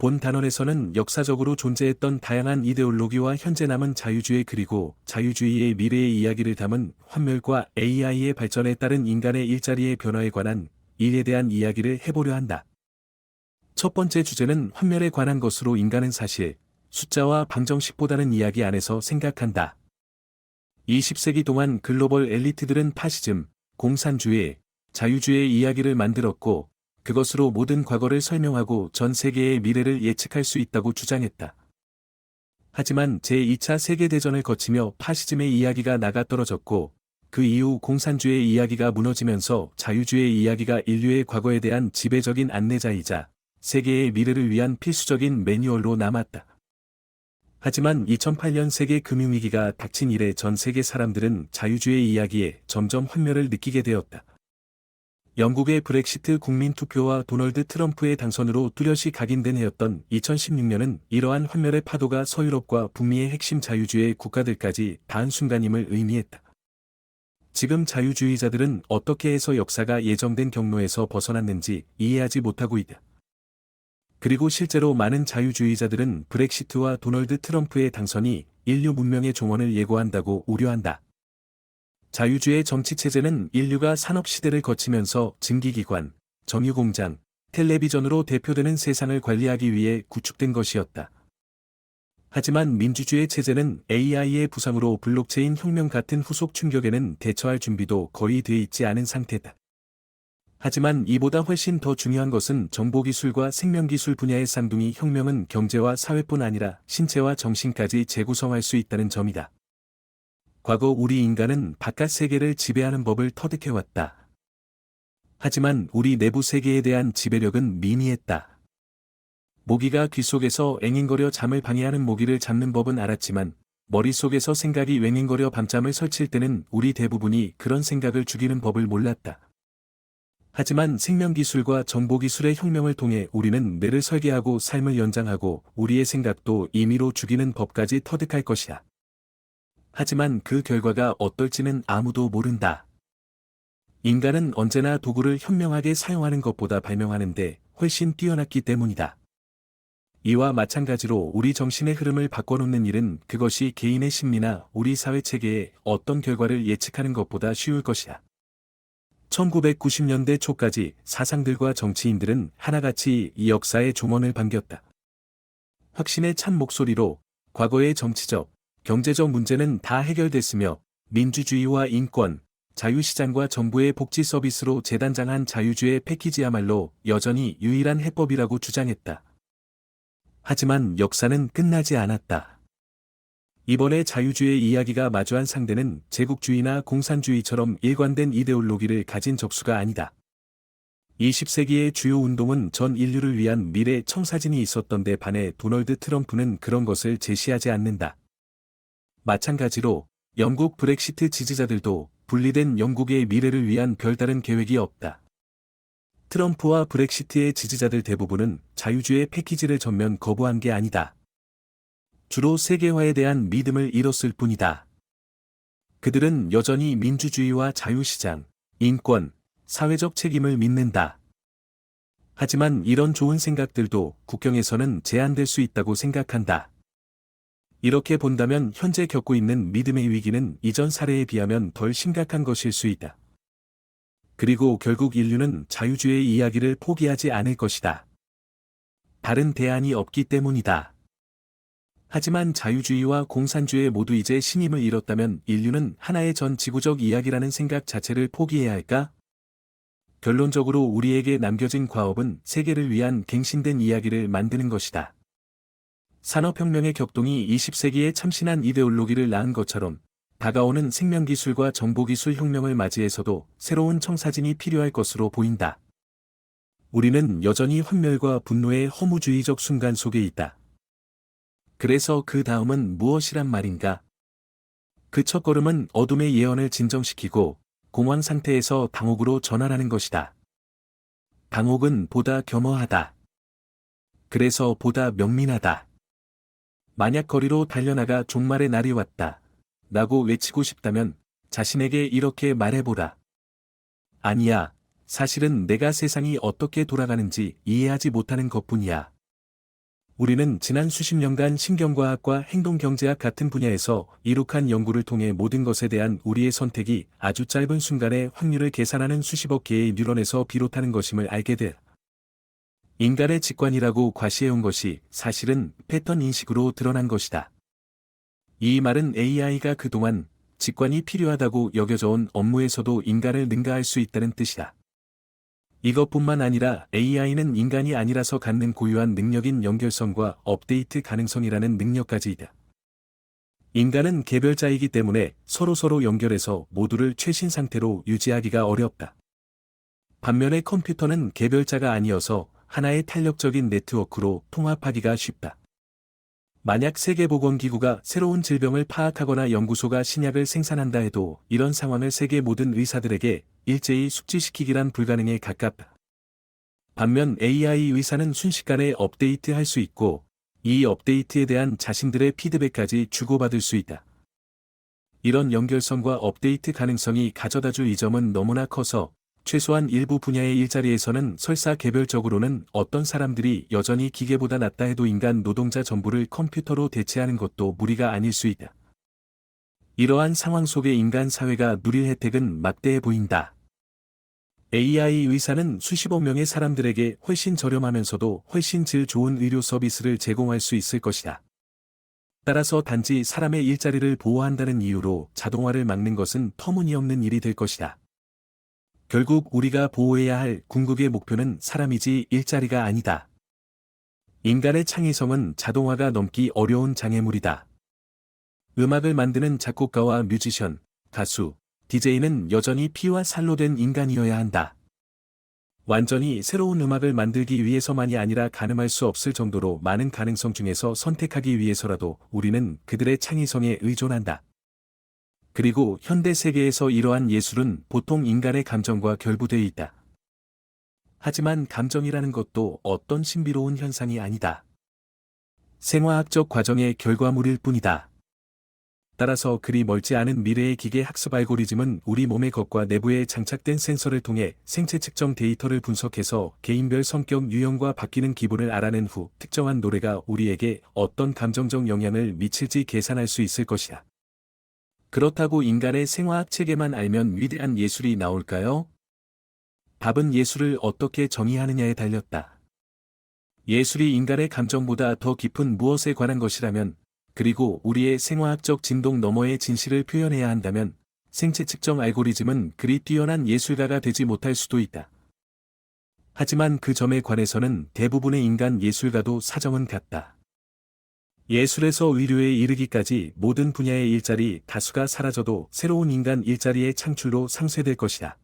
본 단원에서는 역사적으로 존재했던 다양한 이데올로기와 현재 남은 자유주의 그리고 자유주의의 미래의 이야기를 담은 환멸과 AI의 발전에 따른 인간의 일자리의 변화에 관한 일에 대한 이야기를 해보려 한다. 첫 번째 주제는 환멸에 관한 것으로 인간은 사실, 숫자와 방정식보다는 이야기 안에서 생각한다. 20세기 동안 글로벌 엘리트들은 파시즘, 공산주의, 자유주의의 이야기를 만들었고, 그것으로 모든 과거를 설명하고 전 세계의 미래를 예측할 수 있다고 주장했다. 하지만 제2차 세계대전을 거치며 파시즘의 이야기가 나가떨어졌고, 그 이후 공산주의의 이야기가 무너지면서 자유주의의 이야기가 인류의 과거에 대한 지배적인 안내자이자 세계의 미래를 위한 필수적인 매뉴얼로 남았다. 하지만 2008년 세계 금융위기가 닥친 이래 전 세계 사람들은 자유주의 이야기에 점점 환멸을 느끼게 되었다. 영국의 브렉시트 국민투표와 도널드 트럼프의 당선으로 뚜렷이 각인된 해였던 2016년은 이러한 환멸의 파도가 서유럽과 북미의 핵심 자유주의 국가들까지 닿은 순간임을 의미했다. 지금 자유주의자들은 어떻게 해서 역사가 예정된 경로에서 벗어났는지 이해하지 못하고 있다. 그리고 실제로 많은 자유주의자들은 브렉시트와 도널드 트럼프의 당선이 인류 문명의 종언을 예고한다고 우려한다. 자유주의 정치체제는 인류가 산업시대를 거치면서 증기기관, 정유공장, 텔레비전으로 대표되는 세상을 관리하기 위해 구축된 것이었다. 하지만 민주주의 체제는 AI의 부상으로 블록체인 혁명 같은 후속 충격에는 대처할 준비도 거의 돼 있지 않은 상태다. 하지만 이보다 훨씬 더 중요한 것은 정보기술과 생명기술 분야의 쌍둥이 혁명은 경제와 사회뿐 아니라 신체와 정신까지 재구성할 수 있다는 점이다. 과거 우리 인간은 바깥 세계를 지배하는 법을 터득해왔다. 하지만 우리 내부 세계에 대한 지배력은 미미했다. 모기가 귀 속에서 앵앵거려 잠을 방해하는 모기를 잡는 법은 알았지만 머릿속에서 생각이 웽웽거려 밤잠을 설칠 때는 우리 대부분이 그런 생각을 죽이는 법을 몰랐다. 하지만 생명기술과 정보기술의 혁명을 통해 우리는 뇌를 설계하고 삶을 연장하고 우리의 생각도 임의로 죽이는 법까지 터득할 것이야. 하지만 그 결과가 어떨지는 아무도 모른다. 인간은 언제나 도구를 현명하게 사용하는 것보다 발명하는데 훨씬 뛰어났기 때문이다. 이와 마찬가지로 우리 정신의 흐름을 바꿔놓는 일은 그것이 개인의 심리나 우리 사회 체계에 어떤 결과를 예측하는 것보다 쉬울 것이야. 1990년대 초까지 사상들과 정치인들은 하나같이 이 역사의 종언을 반겼다. 확신에 찬 목소리로 과거의 정치적, 경제적 문제는 다 해결됐으며 민주주의와 인권, 자유시장과 정부의 복지 서비스로 재단장한 자유주의 패키지야말로 여전히 유일한 해법이라고 주장했다. 하지만 역사는 끝나지 않았다. 이번에 자유주의 이야기가 마주한 상대는 제국주의나 공산주의처럼 일관된 이데올로기를 가진 적수가 아니다. 20세기의 주요 운동은 전 인류를 위한 미래 청사진이 있었던 데 반해 도널드 트럼프는 그런 것을 제시하지 않는다. 마찬가지로 영국 브렉시트 지지자들도 분리된 영국의 미래를 위한 별다른 계획이 없다. 트럼프와 브렉시트의 지지자들 대부분은 자유주의 패키지를 전면 거부한 게 아니다. 주로 세계화에 대한 믿음을 잃었을 뿐이다. 그들은 여전히 민주주의와 자유시장, 인권, 사회적 책임을 믿는다. 하지만 이런 좋은 생각들도 국경에서는 제한될 수 있다고 생각한다. 이렇게 본다면 현재 겪고 있는 믿음의 위기는 이전 사례에 비하면 덜 심각한 것일 수 있다. 그리고 결국 인류는 자유주의의 이야기를 포기하지 않을 것이다. 다른 대안이 없기 때문이다. 하지만 자유주의와 공산주의 모두 이제 신임을 잃었다면 인류는 하나의 전 지구적 이야기라는 생각 자체를 포기해야 할까? 결론적으로 우리에게 남겨진 과업은 세계를 위한 갱신된 이야기를 만드는 것이다. 산업혁명의 격동이 20세기에 참신한 이데올로기를 낳은 것처럼 다가오는 생명기술과 정보기술 혁명을 맞이해서도 새로운 청사진이 필요할 것으로 보인다. 우리는 여전히 환멸과 분노의 허무주의적 순간 속에 있다. 그래서 그 다음은 무엇이란 말인가? 그 첫걸음은 어둠의 예언을 진정시키고 공황 상태에서 당혹으로 전환하는 것이다. 당혹은 보다 겸허하다. 그래서 보다 명민하다. 만약 거리로 달려나가 종말의 날이 왔다. 라고 외치고 싶다면 자신에게 이렇게 말해보라. 아니야, 사실은 내가 세상이 어떻게 돌아가는지 이해하지 못하는 것뿐이야. 우리는 지난 수십 년간 신경과학과 행동경제학 같은 분야에서 이룩한 연구를 통해 모든 것에 대한 우리의 선택이 아주 짧은 순간에 확률을 계산하는 수십억 개의 뉴런에서 비롯하는 것임을 알게 돼. 인간의 직관이라고 과시해온 것이 사실은 패턴 인식으로 드러난 것이다. 이 말은 AI가 그동안 직관이 필요하다고 여겨져 온 업무에서도 인간을 능가할 수 있다는 뜻이다. 이것뿐만 아니라 AI는 인간이 아니라서 갖는 고유한 능력인 연결성과 업데이트 가능성이라는 능력까지 있다. 인간은 개별자이기 때문에 서로서로 연결해서 모두를 최신 상태로 유지하기가 어렵다. 반면에 컴퓨터는 개별자가 아니어서 하나의 탄력적인 네트워크로 통합하기가 쉽다. 만약 세계보건기구가 새로운 질병을 파악하거나 연구소가 신약을 생산한다 해도 이런 상황을 세계 모든 의사들에게 일제히 숙지시키기란 불가능에 가깝다. 반면 AI 의사는 순식간에 업데이트할 수 있고 이 업데이트에 대한 자신들의 피드백까지 주고받을 수 있다. 이런 연결성과 업데이트 가능성이 가져다줄 이점은 너무나 커서 최소한 일부 분야의 일자리에서는 설사 개별적으로는 어떤 사람들이 여전히 기계보다 낫다 해도 인간 노동자 전부를 컴퓨터로 대체하는 것도 무리가 아닐 수 있다. 이러한 상황 속에 인간 사회가 누릴 혜택은 막대해 보인다. AI 의사는 수십억 명의 사람들에게 훨씬 저렴하면서도 훨씬 질 좋은 의료 서비스를 제공할 수 있을 것이다. 따라서 단지 사람의 일자리를 보호한다는 이유로 자동화를 막는 것은 터무니없는 일이 될 것이다. 결국 우리가 보호해야 할 궁극의 목표는 사람이지 일자리가 아니다. 인간의 창의성은 자동화가 넘기 어려운 장애물이다. 음악을 만드는 작곡가와 뮤지션, 가수, DJ는 여전히 피와 살로 된 인간이어야 한다. 완전히 새로운 음악을 만들기 위해서만이 아니라 가늠할 수 없을 정도로 많은 가능성 중에서 선택하기 위해서라도 우리는 그들의 창의성에 의존한다. 그리고 현대 세계에서 이러한 예술은 보통 인간의 감정과 결부되어 있다. 하지만 감정이라는 것도 어떤 신비로운 현상이 아니다. 생화학적 과정의 결과물일 뿐이다. 따라서 그리 멀지 않은 미래의 기계 학습 알고리즘은 우리 몸의 겉과 내부에 장착된 센서를 통해 생체 측정 데이터를 분석해서 개인별 성격 유형과 바뀌는 기분을 알아낸 후 특정한 노래가 우리에게 어떤 감정적 영향을 미칠지 계산할 수 있을 것이다. 그렇다고 인간의 생화학 체계만 알면 위대한 예술이 나올까요? 답은 예술을 어떻게 정의하느냐에 달렸다. 예술이 인간의 감정보다 더 깊은 무엇에 관한 것이라면, 그리고 우리의 생화학적 진동 너머의 진실을 표현해야 한다면, 생체 측정 알고리즘은 그리 뛰어난 예술가가 되지 못할 수도 있다. 하지만 그 점에 관해서는 대부분의 인간 예술가도 사정은 같다. 예술에서 의료에 이르기까지 모든 분야의 일자리 다수가 사라져도 새로운 인간 일자리의 창출로 상쇄될 것이다.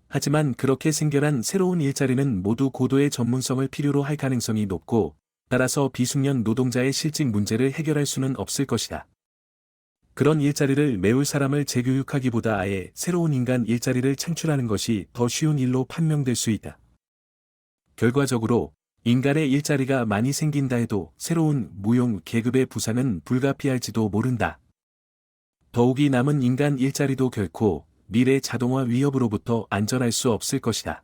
하지만 그렇게 생겨난 새로운 일자리는 모두 고도의 전문성을 필요로 할 가능성이 높고, 따라서 비숙련 노동자의 실직 문제를 해결할 수는 없을 것이다. 그런 일자리를 메울 사람을 재교육하기보다 아예 새로운 인간 일자리를 창출하는 것이 더 쉬운 일로 판명될 수 있다. 결과적으로 인간의 일자리가 많이 생긴다 해도 새로운 무용 계급의 부상은 불가피할지도 모른다. 더욱이 남은 인간 일자리도 결코 미래 자동화 위협으로부터 안전할 수 없을 것이다.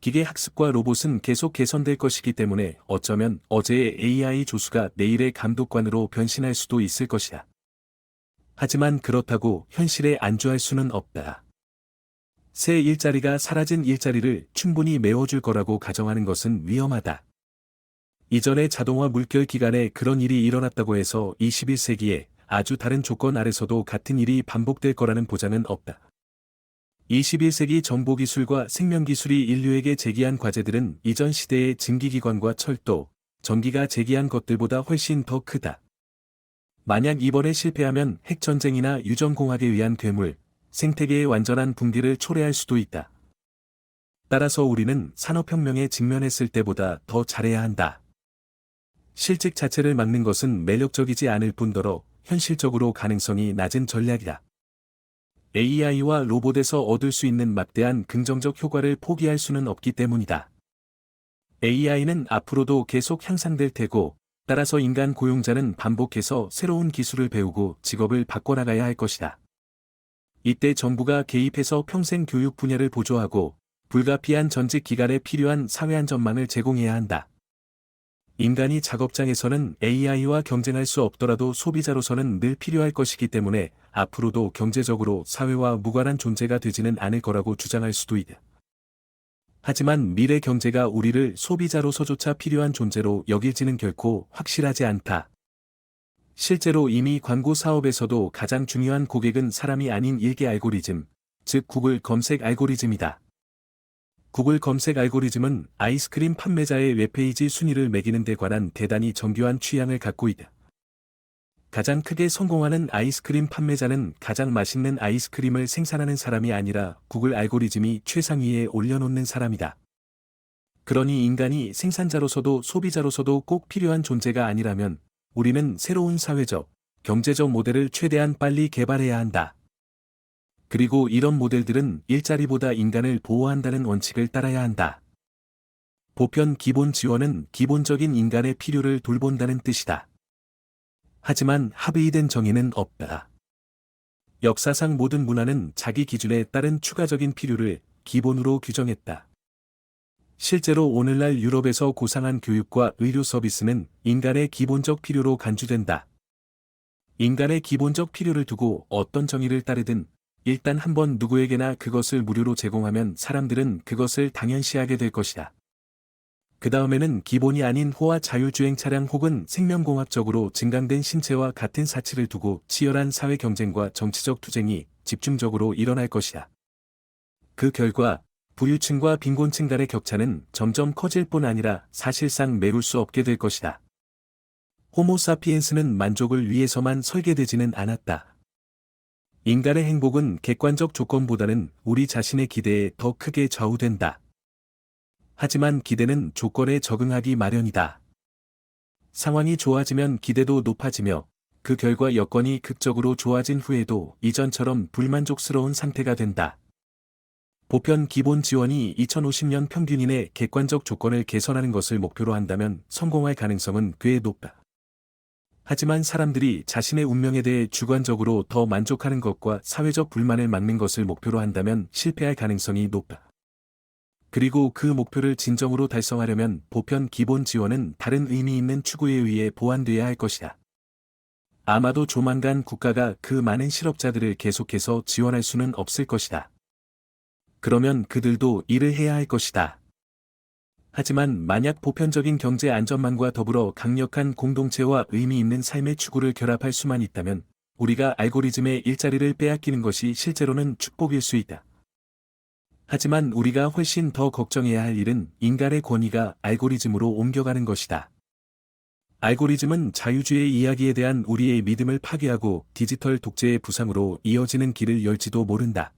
기계 학습과 로봇은 계속 개선될 것이기 때문에 어쩌면 어제의 AI 조수가 내일의 감독관으로 변신할 수도 있을 것이다. 하지만 그렇다고 현실에 안주할 수는 없다. 새 일자리가 사라진 일자리를 충분히 메워줄 거라고 가정하는 것은 위험하다. 이전의 자동화 물결 기간에 그런 일이 일어났다고 해서 21세기에 아주 다른 조건 아래서도 같은 일이 반복될 거라는 보장은 없다. 21세기 정보기술과 생명기술이 인류에게 제기한 과제들은 이전 시대의 증기기관과 철도, 전기가 제기한 것들보다 훨씬 더 크다. 만약 이번에 실패하면 핵전쟁이나 유전공학에 의한 괴물, 생태계의 완전한 붕괴를 초래할 수도 있다. 따라서 우리는 산업혁명에 직면했을 때보다 더 잘해야 한다. 실직 자체를 막는 것은 매력적이지 않을 뿐더러 현실적으로 가능성이 낮은 전략이다. AI와 로봇에서 얻을 수 있는 막대한 긍정적 효과를 포기할 수는 없기 때문이다. AI는 앞으로도 계속 향상될 테고, 따라서 인간 고용자는 반복해서 새로운 기술을 배우고 직업을 바꿔나가야 할 것이다. 이때 정부가 개입해서 평생 교육 분야를 보조하고 불가피한 전직 기간에 필요한 사회 안전망을 제공해야 한다. 인간이 작업장에서는 AI와 경쟁할 수 없더라도 소비자로서는 늘 필요할 것이기 때문에 앞으로도 경제적으로 사회와 무관한 존재가 되지는 않을 거라고 주장할 수도 있다. 하지만 미래 경제가 우리를 소비자로서조차 필요한 존재로 여길지는 결코 확실하지 않다. 실제로 이미 광고 사업에서도 가장 중요한 고객은 사람이 아닌 일개 알고리즘, 즉 구글 검색 알고리즘이다. 구글 검색 알고리즘은 아이스크림 판매자의 웹페이지 순위를 매기는 데 관한 대단히 정교한 취향을 갖고 있다. 가장 크게 성공하는 아이스크림 판매자는 가장 맛있는 아이스크림을 생산하는 사람이 아니라 구글 알고리즘이 최상위에 올려놓는 사람이다. 그러니 인간이 생산자로서도 소비자로서도 꼭 필요한 존재가 아니라면 우리는 새로운 사회적, 경제적 모델을 최대한 빨리 개발해야 한다. 그리고 이런 모델들은 일자리보다 인간을 보호한다는 원칙을 따라야 한다. 보편 기본 지원은 기본적인 인간의 필요를 돌본다는 뜻이다. 하지만 합의된 정의는 없다. 역사상 모든 문화는 자기 기준에 따른 추가적인 필요를 기본으로 규정했다. 실제로 오늘날 유럽에서 고상한 교육과 의료 서비스는 인간의 기본적 필요로 간주된다. 인간의 기본적 필요를 두고 어떤 정의를 따르든 일단 한번 누구에게나 그것을 무료로 제공하면 사람들은 그것을 당연시하게 될 것이다. 그 다음에는 기본이 아닌 호화 자율주행 차량 혹은 생명공학적으로 증강된 신체와 같은 사치를 두고 치열한 사회 경쟁과 정치적 투쟁이 집중적으로 일어날 것이다. 그 결과 부유층과 빈곤층 간의 격차는 점점 커질 뿐 아니라 사실상 메울 수 없게 될 것이다. 호모사피엔스는 만족을 위해서만 설계되지는 않았다. 인간의 행복은 객관적 조건보다는 우리 자신의 기대에 더 크게 좌우된다. 하지만 기대는 조건에 적응하기 마련이다. 상황이 좋아지면 기대도 높아지며 그 결과 여건이 극적으로 좋아진 후에도 이전처럼 불만족스러운 상태가 된다. 보편 기본 지원이 2050년 평균인의 객관적 조건을 개선하는 것을 목표로 한다면 성공할 가능성은 꽤 높다. 하지만 사람들이 자신의 운명에 대해 주관적으로 더 만족하는 것과 사회적 불만을 막는 것을 목표로 한다면 실패할 가능성이 높다. 그리고 그 목표를 진정으로 달성하려면 보편 기본 지원은 다른 의미 있는 추구에 의해 보완돼야 할 것이다. 아마도 조만간 국가가 그 많은 실업자들을 계속해서 지원할 수는 없을 것이다. 그러면 그들도 일을 해야 할 것이다. 하지만 만약 보편적인 경제 안전망과 더불어 강력한 공동체와 의미 있는 삶의 추구를 결합할 수만 있다면 우리가 알고리즘의 일자리를 빼앗기는 것이 실제로는 축복일 수 있다. 하지만 우리가 훨씬 더 걱정해야 할 일은 인간의 권위가 알고리즘으로 옮겨가는 것이다. 알고리즘은 자유주의 이야기에 대한 우리의 믿음을 파괴하고 디지털 독재의 부상으로 이어지는 길을 열지도 모른다.